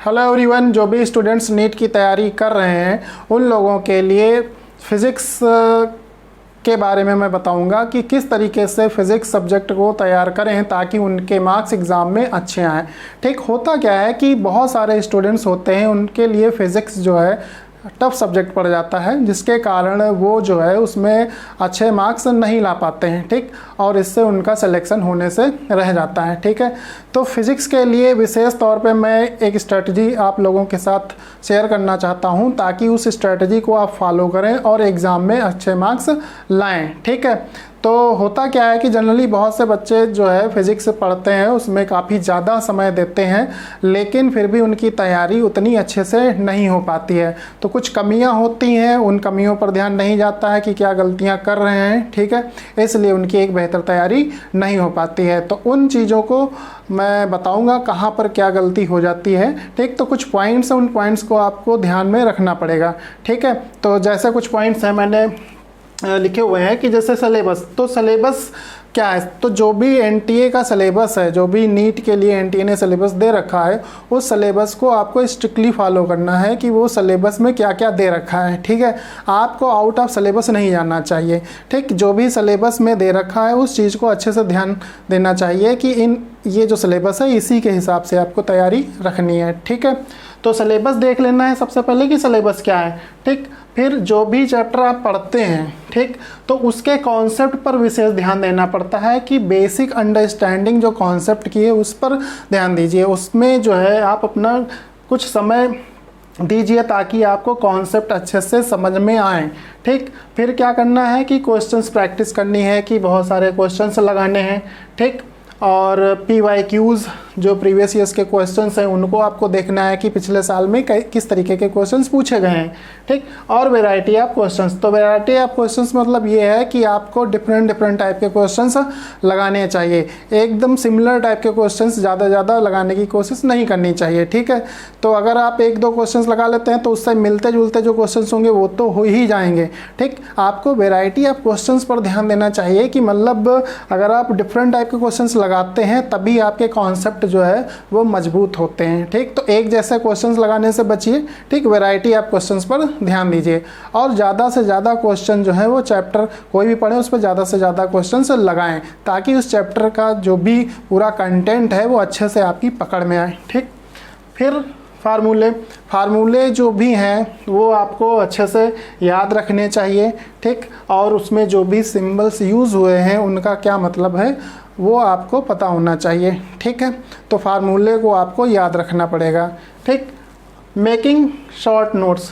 Hello everyone, जो भी students NEET की तैयारी कर रहे हैं उन लोगों के लिए फ़िज़िक्स के बारे में मैं बताऊंगा कि किस तरीके से फ़िज़िक्स सब्जेक्ट को तैयार करें ताकि उनके मार्क्स एग्ज़ाम में अच्छे आएँ। ठीक, होता क्या है कि बहुत सारे स्टूडेंट्स होते हैं, उनके लिए फ़िज़िक्स जो है टफ सब्जेक्ट पड़ जाता है, जिसके कारण वो जो है उसमें अच्छे मार्क्स नहीं ला पाते हैं। ठीक, और इससे उनका सिलेक्शन होने से रह जाता है। ठीक है, तो फिज़िक्स के लिए विशेष तौर पे मैं एक स्ट्रेटजी आप लोगों के साथ शेयर करना चाहता हूं ताकि उस स्ट्रेटजी को आप फॉलो करें और एग्ज़ाम में अच्छे मार्क्स लाएं। ठीक है, तो होता क्या है कि जनरली बहुत से बच्चे जो है फिज़िक्स पढ़ते हैं, उसमें काफ़ी ज़्यादा समय देते हैं, लेकिन फिर भी उनकी तैयारी उतनी अच्छे से नहीं हो पाती है। तो कुछ कमियां होती हैं, उन कमियों पर ध्यान नहीं जाता है कि क्या गलतियां कर रहे हैं। ठीक है, इसलिए उनकी एक बेहतर तैयारी नहीं हो पाती है। तो उन चीज़ों को मैं बताऊंगा कहाँ पर क्या गलती हो जाती है। ठीक, तो कुछ पॉइंट्स हैं, उन पॉइंट्स को आपको ध्यान में रखना पड़ेगा। ठीक है, तो जैसे कुछ पॉइंट्स हैं मैंने लिखे हुए हैं कि जैसे सिलेबस, तो सिलेबस क्या है, तो जो भी एनटीए का सिलेबस है, जो भी नीट के लिए एनटीए ने सिलेबस दे रखा है, उस सिलेबस को आपको स्ट्रिक्टली फॉलो करना है कि वो सिलेबस में क्या क्या दे रखा है। ठीक है, आपको आउट ऑफ सिलेबस नहीं जाना चाहिए। ठीक, जो भी सिलेबस में दे रखा है उस चीज़ को अच्छे से ध्यान देना चाहिए कि ये जो सिलेबस है इसी के हिसाब से आपको तैयारी रखनी है। ठीक है, तो सिलेबस देख लेना है सबसे पहले कि सिलेबस क्या है। ठीक, फिर जो भी चैप्टर आप पढ़ते हैं, ठीक, तो उसके कॉन्सेप्ट पर विशेष ध्यान देना पड़ता है कि बेसिक अंडरस्टैंडिंग जो कॉन्सेप्ट की है उस पर ध्यान दीजिए। उसमें जो है आप अपना कुछ समय दीजिए ताकि आपको कॉन्सेप्ट अच्छे से समझ में आए। ठीक, फिर क्या करना है कि क्वेश्चंस प्रैक्टिस करनी है कि बहुत सारे क्वेश्चंस लगाने हैं। ठीक, और PYQs जो प्रीवियस ईयर्स के क्वेश्चंस हैं उनको आपको देखना है कि पिछले साल में किस तरीके के क्वेश्चंस पूछे गए हैं। ठीक, और वैरायटी ऑफ क्वेश्चंस, तो वैरायटी ऑफ क्वेश्चंस मतलब ये है कि आपको डिफरेंट टाइप के क्वेश्चंस लगाने चाहिए। एकदम सिमिलर टाइप के क्वेश्चंस ज़्यादा लगाने की कोशिश नहीं करनी चाहिए। ठीक है, तो अगर आप एक दो क्वेश्चंस लगा लेते हैं तो उससे मिलते जुलते जो क्वेश्चंस होंगे वो तो हो ही जाएंगे। ठीक, आपको वैरायटी ऑफ क्वेश्चंस पर ध्यान देना चाहिए कि मतलब अगर आप डिफरेंट टाइप के क्वेश्चंस लगाते हैं तभी आपके कॉन्सेप्ट जो है वो मजबूत होते हैं। ठीक, तो एक जैसे क्वेश्चंस लगाने से बचिए। ठीक, वैरायटी ऑफ क्वेश्चंस पर ध्यान दीजिए और ज़्यादा से ज़्यादा क्वेश्चन जो है वो चैप्टर कोई भी पढ़े उस पर ज़्यादा से ज़्यादा क्वेश्चंस लगाएं ताकि उस चैप्टर का जो भी पूरा कंटेंट है वो अच्छे से आपकी पकड़ में आए। ठीक, फिर फार्मूले जो भी हैं वो आपको अच्छे से याद रखने चाहिए। ठीक, और उसमें जो भी सिंबल्स यूज़ हुए हैं उनका क्या मतलब है वो आपको पता होना चाहिए। ठीक है, तो फार्मूले को आपको याद रखना पड़ेगा। ठीक, मेकिंग शॉर्ट नोट्स,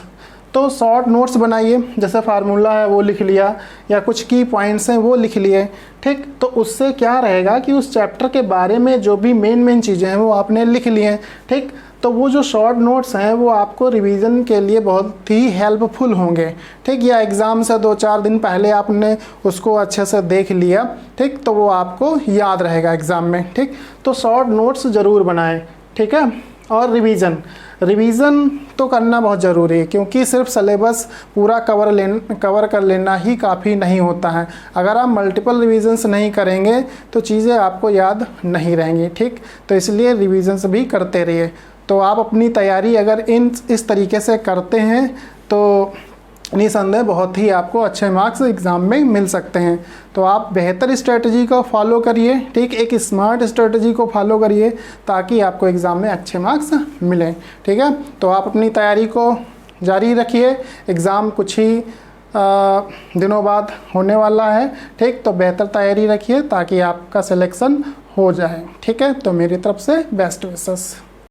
तो शॉर्ट नोट्स बनाइए। जैसे फार्मूला है वो लिख लिया या कुछ की पॉइंट्स हैं वो लिख लिए। ठीक, तो उससे क्या रहेगा कि उस चैप्टर के बारे में जो भी मेन चीज़ें हैं वो आपने लिख ली हैं। ठीक, तो वो जो शॉर्ट नोट्स हैं वो आपको रिवीजन के लिए बहुत ही हेल्पफुल होंगे। ठीक, या एग्ज़ाम से 2-4 दिन पहले आपने उसको अच्छे से देख लिया, ठीक, तो वो आपको याद रहेगा एग्ज़ाम में। ठीक, तो शॉर्ट नोट्स ज़रूर बनाएं। ठीक है, और रिवीजन तो करना बहुत ज़रूरी है क्योंकि सिर्फ सिलेबस पूरा कवर कर लेना ही काफ़ी नहीं होता है। अगर आप मल्टीपल रिवीजन्स नहीं करेंगे तो चीज़ें आपको याद नहीं रहेंगी। ठीक, तो इसलिए रिवीजन्स भी करते रहिए। तो आप अपनी तैयारी अगर इस तरीके से करते हैं तो निसंदेह बहुत ही आपको अच्छे मार्क्स एग्ज़ाम में मिल सकते हैं। तो आप बेहतर स्ट्रेटजी को फॉलो करिए। ठीक, एक स्मार्ट स्ट्रेटजी को फॉलो करिए ताकि आपको एग्ज़ाम में अच्छे मार्क्स मिलें। ठीक है, तो आप अपनी तैयारी को जारी रखिए। एग्ज़ाम कुछ ही दिनों बाद होने वाला है। ठीक, तो बेहतर तैयारी रखिए ताकि आपका सिलेक्शन हो जाए। ठीक है, तो मेरी तरफ से बेस्ट विशेस।